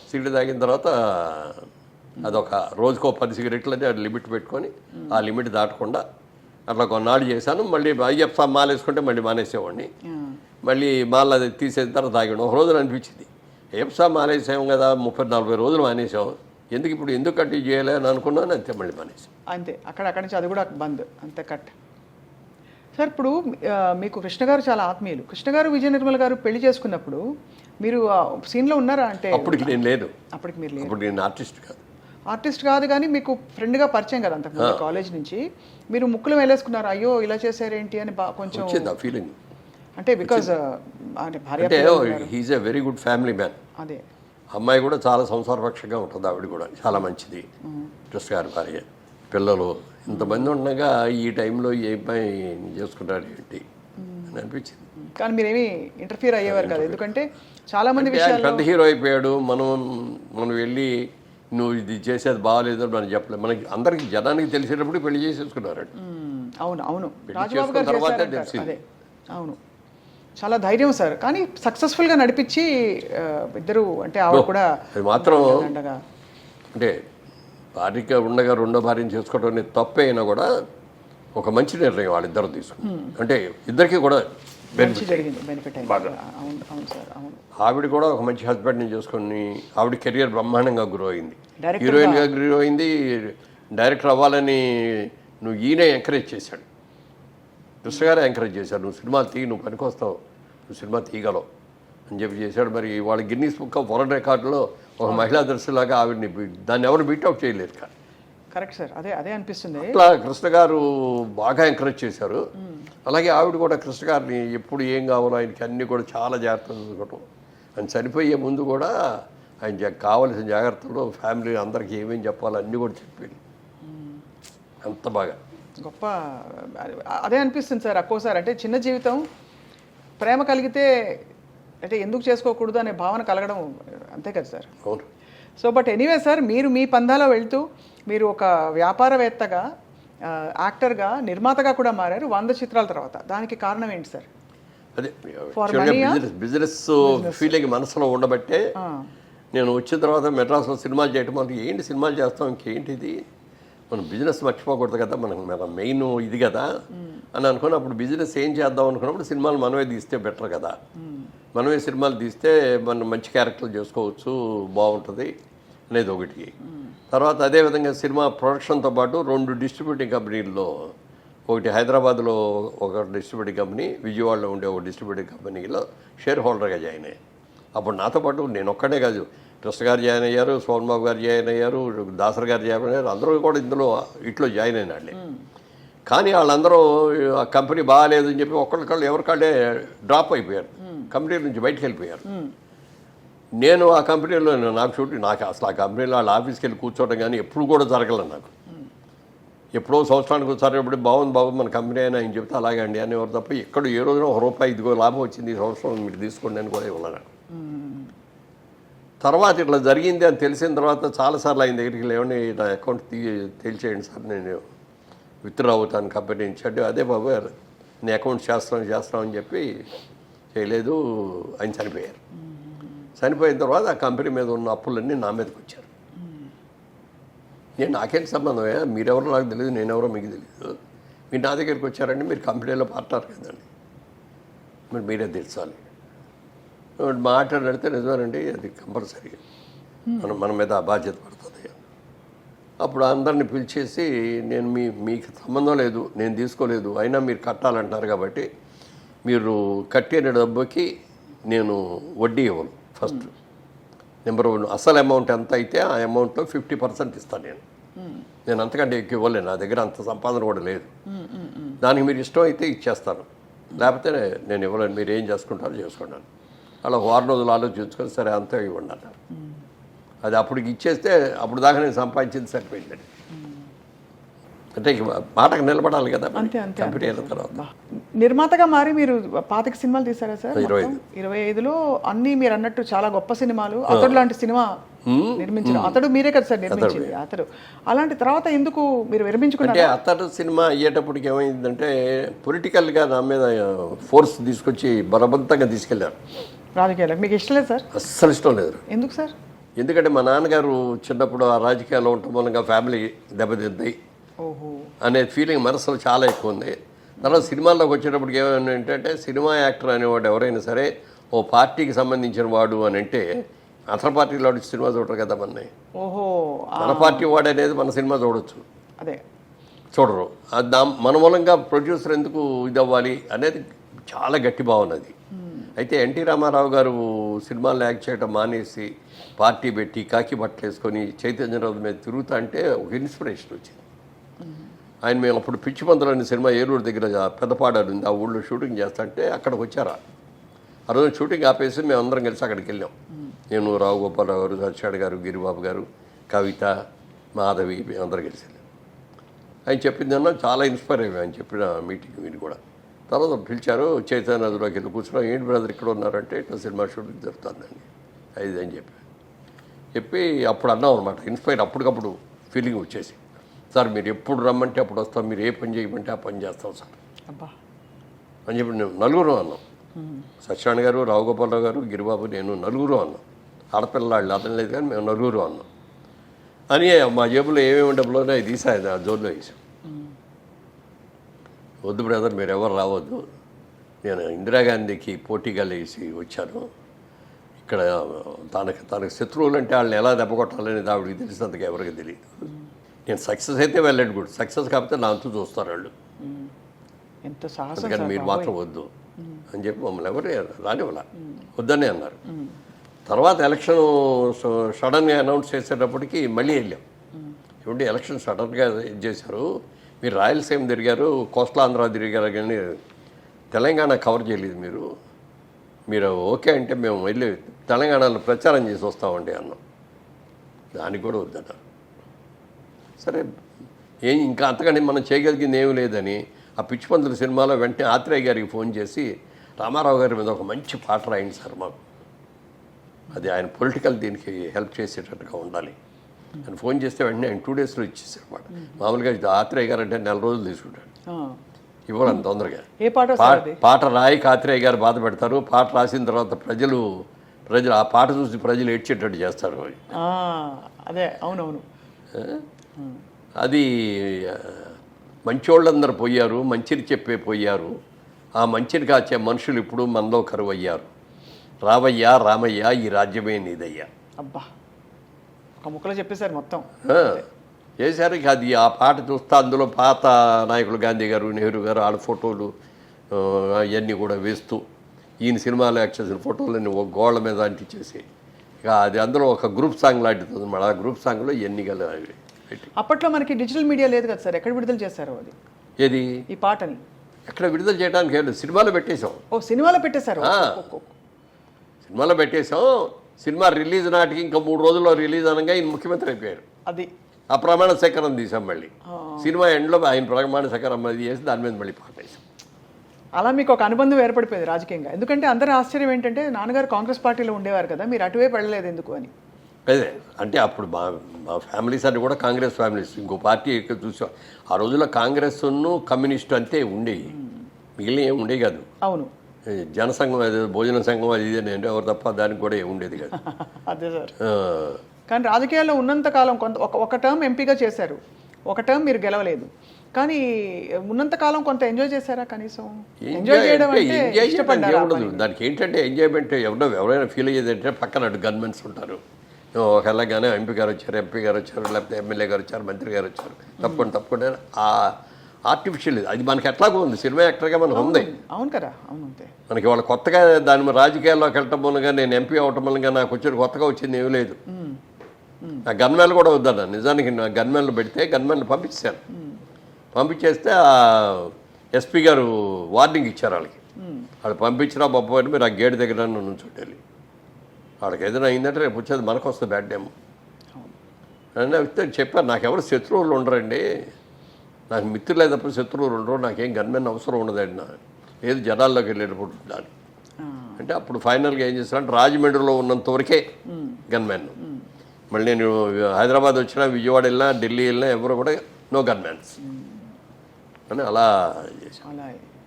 Cigarette తాగిన తర్వాత అదొక రోజుకో 10 సిగరెట్లని అది లిమిట్ పెట్టుకొని ఆ లిమిట్ దాటకుండా అట్లా కొన్నాళ్ళు చేశాను. మళ్ళీ అయ్యప్ప మాల వేసుకుంటే మళ్ళీ మానేసేవాడిని. మళ్ళీ మాల అది తీసేసిన తర్వాత తాగాను. ఒక రోజున అనిపించింది, అయ్యప్ప మానేసాం కదా, 30-40 రోజులు మానేసాం, ఎందుకు ఇప్పుడు ఎందుకు కంటిన్యూ చేయాలి అని అనుకున్నాను. అంతే, మళ్ళీ మానేసాం. అంతే, అక్కడి నుంచి అది కూడా బంద్, అంతే కట్. సార్ ఇప్పుడు మీకు కృష్ణ గారు చాలా ఆత్మీయులు. కృష్ణ గారు విజయ నిర్మల్ గారు పెళ్లి చేసుకున్నప్పుడు మీరు సీన్లో ఉన్నారా? అంటే అప్పటికి నేను లేదు. అప్పటికి మీరు లేదు. అప్పుడు నేను ఆర్టిస్ట్ కాదు. ఆర్టిస్ట్ కాదు, కానీ మీకు ఫ్రెండ్గా పరిచయం కదా అంతకుముందు కాలేజ్ నుంచి. మీరు ముక్కులు వేలేసుకున్నారు, అయ్యో ఇలా చేశారేంటి అని కొంచెం వచ్చింది ఆ ఫీలింగ్. అంటే బికాజ్ అంటే భార్య, he's a very good family man. అదే అమ్మాయి కూడా చాలా సంసారపక్షంగా ఉంటుంది. ఆవిడ కూడా చాలా మంచిది. కృష్ణ గారి భార్య, పిల్లలు ఇంతమంది ఉండగా ఈ టైంలో ఏ అబ్బాయి చేసుకుంటాడు ఏంటి అని అనిపించింది. కానీ మీరేమి ఇంటర్ఫియర్ అయ్యేవారు కదా, ఎందుకంటే చాలా మంది విషయాలు. పెద్ద హీరో అయిపోయాడు, మనం వెళ్ళి నువ్వు ఇది చేసేది బాగాలేదు అని మనం చెప్పలేదు. మనకి అందరికి జనానికి తెలిసేటప్పుడు పెళ్లి చేసేసుకున్నారు. అవును అవును, రాజబాబు గారు చేశారు. అదే అవును, చాలా ధైర్యం సార్. కానీ సక్సెస్ఫుల్గా నడిపించి ఇద్దరు, అంటే ఆవిడ కూడా అది మాత్రం అంటే భార్యగా ఉండగా రెండో భార్యను చేసుకోవడం అనేది తప్పే అయినా కూడా ఒక మంచి నిర్ణయం వాళ్ళిద్దరు తీసుకుని. అంటే ఇద్దరికి కూడా బెనిఫిట్ బాగా. అవును అవును సార్, అవును. ఆవిడ కూడా ఒక మంచి హస్బెండ్ని చేసుకొని ఆవిడ కెరియర్ బ్రహ్మాండంగా గ్రో అయింది, హీరోయిన్గా గ్రో అయింది. డైరెక్టర్ అవ్వాలని ఈయనే ఎంకరేజ్ చేశాడు, కృష్ణ గారే ఎంకరేజ్ చేశాడు. నువ్వు సినిమాలు తీయి, నువ్వు పనికొస్తావు, నువ్వు సినిమా తీయగలవు అని చెప్పి చేశాడు. మరి వాళ్ళ గిన్నీస్ బుక్ ఆఫ్ వరల్డ్ రికార్డులో ఒక మహిళా దర్శిలాగా ఆవిడని దాన్ని ఎవరు బీట్అవుట్ చేయలేరు. కరెక్ట్ సార్, అదే అనిపిస్తుంది. అట్లా కృష్ణ గారు బాగా ఎంకరేజ్ చేశారు. అలాగే ఆవిడ కూడా కృష్ణ గారిని ఎప్పుడు ఏం కావాలో ఆయనకి అన్నీ కూడా చాలా జాగ్రత్తలు చూసుకోవటం. ఆయన చనిపోయే ముందు కూడా ఆయన కావలసిన జాగ్రత్తలు ఫ్యామిలీ అందరికీ ఏమేమి చెప్పాలో అన్నీ కూడా చెప్పేది. అంత బాగా గొప్ప. అదే అనిపిస్తుంది సార్ ఒక్కోసారి. అంటే చిన్న జీవితం, ప్రేమ కలిగితే అంటే ఎందుకు చేసుకోకూడదు అనే భావన కలగడం, అంతే కదా సార్. అవును. సో బట్ ఎనీవే సార్, మీరు మీ పందాలో వెళ్తూ మీరు ఒక వ్యాపారవేత్తగా, యాక్టర్గా, నిర్మాతగా కూడా మారారు 100 చిత్రాల తర్వాత. దానికి కారణం ఏంటి సార్? అదే బిజినెస్ ఫీలింగ్ మనసులో ఉండబట్టే నేను వచ్చిన తర్వాత మెడ్రాస్లో సినిమాలు చేయటం, మనకి ఏంటి సినిమాలు చేస్తాం, ఇంకేంటిది, మనం బిజినెస్ మర్చిపోకూడదు కదా, మన మెయిన్ ఇది కదా అని అనుకున్నప్పుడు బిజినెస్ ఏం చేద్దాం అనుకున్నప్పుడు సినిమాలు మనమే తీస్తే బెటర్ కదా, మనమే సినిమాలు తీస్తే మనం మంచి క్యారెక్టర్లు చేసుకోవచ్చు, బాగుంటుంది అనేది ఒకటి. తర్వాత అదేవిధంగా సినిమా ప్రొడక్షన్తో పాటు 2 డిస్ట్రిబ్యూటింగ్ కంపెనీల్లో, ఒకటి హైదరాబాద్లో ఒక డిస్ట్రిబ్యూటింగ్ కంపెనీ, విజయవాడలో ఉండే ఒక డిస్ట్రిబ్యూటింగ్ కంపెనీలో షేర్ హోల్డర్గా జాయిన్ అయ్యాను. అప్పుడు నాతో పాటు నేను ఒక్కడే కాదు, కృష్ణ గారు జాయిన్ అయ్యారు, సోమన్ బాబు గారు జాయిన్ అయ్యారు, దాసర్ గారు జాయిన్ అయ్యారు, అందరూ కూడా ఇందులో ఇట్లో జాయిన్ అయిన వాళ్ళే. కానీ వాళ్ళందరూ ఆ కంపెనీ బాగాలేదని చెప్పి ఒక్కళ్ళకళ్ళు ఎవరికాళ్ళే డ్రాప్ అయిపోయారు, కంపెనీ నుంచి బయటకు వెళ్ళిపోయారు. నేను ఆ కంపెనీలో నాకు అసలు ఆ కంపెనీలో వాళ్ళ ఆఫీస్కి వెళ్ళి కూర్చోవడం కానీ ఎప్పుడు కూడా జరగలేదు నాకు. ఎప్పుడో సంవత్సరానికి ఒకసారి ఎప్పుడు బాగుంది బాబు మన కంపెనీ అయినా ఆయన చెప్తే అలాగే అండి అనేవారు తప్ప ఎక్కడ ఏ రోజున ₹1 ఇదిగో లాభం వచ్చింది ఈ సంవత్సరం మీరు తీసుకోండి అని కూడా ఇవ్వలేదు. తర్వాత ఇట్లా జరిగింది అని తెలిసిన తర్వాత చాలాసార్లు ఆయన దగ్గరికి లేవండి, నా అకౌంట్ తెలిసేయండి సార్, నేను విత్డ్రా అవుతాను కంపెనీ నుంచి అంటే, అదే బాబు నీ అకౌంట్ చేస్తామని చెప్పి చేయలేదు. ఆయన చనిపోయారు. చనిపోయిన తర్వాత ఆ కంపెనీ మీద ఉన్న అప్పులన్నీ నా మీదకి వచ్చారు. నాకేంటి సంబంధమే, మీరెవరో నాకు తెలియదు, నేనెవరో మీకు తెలియదు, మీరు నా దగ్గరికి వచ్చారండి, మీరు కంపెనీలో పార్ట్నర్ కదండి, మరి మీరే తెలుసాలి మాట్లాడితే నిజమేనండి, అది కంపల్సరీ మన మీద ఆ బాధ్యత పడుతుంది. అప్పుడు అందరిని పిలిచేసి నేను మీకు సంబంధం లేదు, నేను తీసుకోలేదు, అయినా మీరు కట్టాలంటున్నారు కాబట్టి మీరు కట్టిన డబ్బుకి నేను వడ్డీ ఇవ్వను. ఫస్ట్ నెంబర్ 1 అసలు అమౌంట్ ఎంత అయితే ఆ అమౌంట్లో 50% ఇస్తాను నేను అంతకంటే ఎక్కువ ఇవ్వలేను, నా దగ్గర అంత సంపాదన కూడా లేదు. దానికి మీరు ఇష్టం అయితే ఇచ్చేస్తాను, లేకపోతే నేను ఇవ్వలేను, మీరు ఏం చేసుకుంటారో చేసుకున్నాను. అలా 6 రోజులు ఆలోచించుకొని సరే అంతే ఇవ్వండి అన్నారు. అది అప్పటికి ఇచ్చేస్తే అప్పుడు దాకా నేను సంపాదించింది సరిపోయిందండి. అంటే మాటకు నిలబడాలి కదా కంపెనీ అయిన తర్వాత. నిర్మాతగా మారి మీరు 25 సినిమాలు తీసారా సార్? 25లో అన్నీ మీరు అన్నట్టు చాలా గొప్ప సినిమాలు. అతడు లాంటి సినిమా నిర్మించారు. అతడు మీరే కదా సార్ నిర్మించింది. అతడు అలాంటి తర్వాత ఎందుకు మీరు విరమించుకున్నారు? అంటే అతడు సినిమా అయ్యేటప్పటికి ఏమైందంటే పొలిటికల్గా నా మీద ఫోర్స్ తీసుకొచ్చి బలవంతంగా తీసుకెళ్లారు. రాజకీయాలకు మీకు ఇష్టం లేదు సార్? అస్సలు ఇష్టం లేదు. ఎందుకు సార్? ఎందుకంటే మా నాన్నగారు చిన్నప్పుడు ఆ రాజకీయాల్లో ఉండటం మూలంగా ఫ్యామిలీ దెబ్బతింది ఓహో అనే ఫీలింగ్ మనసులో చాలా ఎక్కువ ఉంది. తర్వాత సినిమాల్లోకి వచ్చేటప్పటికి ఏమైనా ఏంటంటే సినిమా యాక్టర్ అనేవాడు ఎవరైనా సరే ఓ పార్టీకి సంబంధించిన వాడు అని అంటే అతని పార్టీలో సినిమా చూడరు కదా మన ఓహో మన పార్టీ వాడు అనేది మన సినిమా చూడొచ్చు, అదే చూడరు. మన మూలంగా ప్రొడ్యూసర్ ఎందుకు ఇది అవ్వాలి అనేది చాలా గట్టి భావన అది. అయితే ఎన్టీ రామారావు గారు సినిమాలు యాక్ట్ చేయడం మానేసి పార్టీ పెట్టి కాకి బట్టలు వేసుకొని చైతన్యరావు మీద తిరుగుతా అంటే ఒక ఇన్స్పిరేషన్ వచ్చింది. ఆయన మేము అప్పుడు పిచ్చి పందులు అనే సినిమా ఏలూరు దగ్గర పెద్దపాడారు ఉంది, ఆ ఊళ్ళో షూటింగ్ చేస్తా అంటే అక్కడికి వచ్చారా. ఆ రోజు షూటింగ్ ఆపేసి మేము అందరం కలిసి అక్కడికి వెళ్ళాం. నేను, రావు గోపాలరావు గారు, సత్యాడు గారు, గిరిబాబు గారు, కవిత, మాధవి, మేము అందరం కలిసి వెళ్ళాం. ఆయన చెప్పిందన్నా చాలా ఇన్స్పైర్ అయ్యాం ఆయన చెప్పిన మీటింగ్ మీరు కూడా. తర్వాత పిలిచారు, చైతన్య నదిలోకి వెళ్ళి కూర్చున్నాం. ఏంటి బ్రదర్ ఇక్కడ ఉన్నారంటే ఇట్లా సినిమా షూటింగ్ జరుగుతుందండి అది అని చెప్పి అప్పుడు అన్నాం అనమాట. ఇన్స్పైర్ అప్పటికప్పుడు ఫీలింగ్ వచ్చేసి, సార్ మీరు ఎప్పుడు రమ్మంటే అప్పుడు వస్తాం, మీరు ఏ పని చేయమంటే ఆ పని చేస్తాం సార్ అని చెప్పి మేము నలుగురు అన్నాం. సత్యనారాయణ గారు, రావు గోపాలరావు గారు, గిరిబాబు, నేను నలుగురు అన్నాం. ఆడపిల్లలు అర్థం లేదు కానీ మేము నలుగురు అన్నాం అని మా జేబులో ఏమేమి డబ్బులో అవి తీసాయి ఆ జోన్లో వేసాం. వద్దు బ్రదర్ మీరు ఎవరు రావద్దు, నేను ఇందిరాగాంధీకి పోటీగా లేచి వచ్చాను. ఇక్కడ తనకు శత్రువులు అంటే వాళ్ళని ఎలా దెబ్బ కొట్టాలనేది ఆవిడకి తెలిసినంతగా ఎవరికి తెలియదు. నేను సక్సెస్ అయితే వెళ్ళండి గుడ్, సక్సెస్ కాకపోతే నా అంతు చూస్తారు వాళ్ళు, అందుకని మీరు మాత్రం వద్దు అని చెప్పి మమ్మల్ని ఎవరు రానివ్వాల వద్దనే అన్నారు. తర్వాత ఎలక్షన్ సడన్గా అనౌన్స్ చేసేటప్పటికి మళ్ళీ వెళ్ళాం. ఏమంటే ఎలక్షన్ సడన్గా ఇది చేశారు, మీరు రాయలసీమ తిరిగారు, కోస్టల్ ఆంధ్ర తిరిగారు కానీ తెలంగాణ కవర్ చేయలేదు మీరు ఓకే అంటే మేము వెళ్ళి తెలంగాణలో ప్రచారం చేసి వస్తామండి అన్నాం. దానికి కూడా వద్దన్నారు. సరే ఇంకా అంతకంటే మనం చేయగలిగింది ఏమీ లేదని ఆ పిచ్చి పందుల సినిమాలో వెంటనే ఆత్రేయ గారికి ఫోన్ చేసి రామారావు గారి మీద ఒక మంచి పాట రాయండి సార్ మాకు, అది ఆయన పొలిటికల్ దీనికి హెల్ప్ చేసేటట్టుగా ఉండాలి అని ఫోన్ చేస్తే వెంటనే ఆయన 2 daysలో ఇచ్చేసారు అనమాట. మామూలుగా ఆత్రేయ గారు అంటే 4 రోజులు తీసుకుంటాడు, ఇవ్వడం తొందరగా. పాట రాయి ఆత్రేయ గారు బాధ పెడతారు, పాట రాసిన తర్వాత ప్రజలు ఆ పాట చూసి ప్రజలు ఏడ్చేటట్టు చేస్తారు. అదే అవునవును, అది మంచోళ్ళందరూ పోయారు, మంచిని చెప్పే పోయారు, ఆ మంచిని కాచే మనుషులు ఇప్పుడు మనలో కరువయ్యారు, రావయ్యా రామయ్య ఈ రాజ్యమే నీదయ్యా. అబ్బా ఒక ముక్కలో చెప్పేశారు మొత్తం చేశారు. ఇక అది ఆ పాట చూస్తే అందులో పాత నాయకులు గాంధీ గారు, నెహ్రూ గారు వాళ్ళ ఫోటోలు అవన్నీ కూడా వేస్తూ ఈయన సినిమాలో యాక్ట్ చేసిన ఫోటోలన్నీ ఒక గోళ్ళ మీద అంటించేసి ఇక అది అందులో ఒక గ్రూప్ సాంగ్ లాంటిది అనమాట. ఆ గ్రూప్ సాంగ్లో ఎన్ని పెట్టి. అప్పట్లో మనకి డిజిటల్ మీడియా లేదు కదా సార్, ఎక్కడ విడుదల చేశారు అది ఏది ఈ పాటని? ఎక్కడ విడుదల చేయడానికి లేదు, సినిమాలో పెట్టేశాం. ఓ సినిమాలో పెట్టేశారు, సినిమాలో పెట్టేశాం. సినిమా రిలీజ్ నాటికి ఇంకా 3 రోజుల్లో రిలీజ్ అనగా ఈయన ముఖ్యమంత్రి అయిపోయారు. అది ఆ ప్రమాణ స్వీకారం తీసాం. మళ్ళీ సినిమా ఎండ్లో ఆయన ప్రమాణ స్వీకారం అది చేసి దాని మీద మళ్ళీ పాట వేసాం. అలా మీకు ఒక అనుబంధం ఏర్పడిపోయింది రాజకీయంగా. ఎందుకంటే అందరి ఆశ్చర్యం ఏంటంటే నాన్నగారు కాంగ్రెస్ పార్టీలో ఉండేవారు కదా, మీరు అటువైపు వెళ్ళలేదు ఎందుకు అని. అదే అంటే అప్పుడు మా ఫ్యామిలీస్ అన్ని కూడా కాంగ్రెస్ ఫ్యామిలీస్, ఇంకో పార్టీ ఎక్కువ చూసాం. ఆ రోజుల్లో కాంగ్రెస్ను కమ్యూనిస్టు అంతే ఉండేవి, మిగిలిన ఏమి ఉండేవి కాదు. అవును, జనసంఘం అది భోజన సంఘం అది ఇది అంటే ఎవరు తప్ప దానికి కూడా ఏమి ఉండేది కాదు. అదే సార్. కానీ రాజకీయాల్లో ఉన్నంతకాలం ఒక టర్మ్ ఎంపీగా చేశారు, ఒక టర్మ్ మీరు గెలవలేదు, కానీ ఉన్నంతకాలం కొంత ఎంజాయ్ చేశారా? కనీసం ఎంజాయ్ చేయడం అంటే ఇష్టపడ్డారా? దానికి ఏంటంటే ఎంజాయ్మెంట్ ఎవరైనా ఫీల్ అయ్యేది అంటే పక్కన గవర్నమెంట్స్ ఉంటారు, ఒకలాగానే ఎంపీ గారు వచ్చారు, లేకపోతే ఎమ్మెల్యే గారు వచ్చారు, మంత్రి గారు వచ్చారు, తప్పకుండా ఆ ఆర్టిఫిషియల్ అది మనకి ఎట్లాగో ఉంది. సినిమా యాక్టర్గా మనకు ఉంది. అవును కదా, అవును అంతే. మనకి వాళ్ళు కొత్తగా దాని రాజకీయాల్లోకి వెళ్ళటం మూలంగా నేను ఎంపీ అవటం మూలంగా నాకు కొత్తగా వచ్చింది ఏమీ లేదు. నా గన్మెన్లు కూడా వద్దన్నా, నిజానికి నా గన్మెన్లు పెడితే గన్మెన్లు పంపించాను. పంపించేస్తే ఎస్పీ గారు వార్నింగ్ ఇచ్చారు వాళ్ళకి, వాళ్ళు పంపించినా పంపని మీరు ఆ గేట్ దగ్గర నుంచోటి వెళ్ళి వాళ్ళకి ఏదైనా అయిందంటే రేపు వచ్చేది మనకు వస్తుంది బ్యాడ్ టైం అని చెప్పారు. నాకెవరు శత్రువులు ఉండరండి, నాకు మిత్రులే తప్ప శత్రువులు ఉండరు, నాకేం గన్మెన్ అవసరం ఉండదండి, ఏది జనాల్లోకి వెళ్ళేటప్పుడు ఉండాలి అంటే అప్పుడు ఫైనల్గా ఏం చేస్తానంటే రాజమండ్రిలో ఉన్నంత వరకే గన్మెన్. మళ్ళీ నేను హైదరాబాద్ వచ్చినా, విజయవాడ వెళ్ళినా, ఢిల్లీ వెళ్ళినా ఎవరు కూడా నో గన్మెన్స్ అని అలా చేశాను.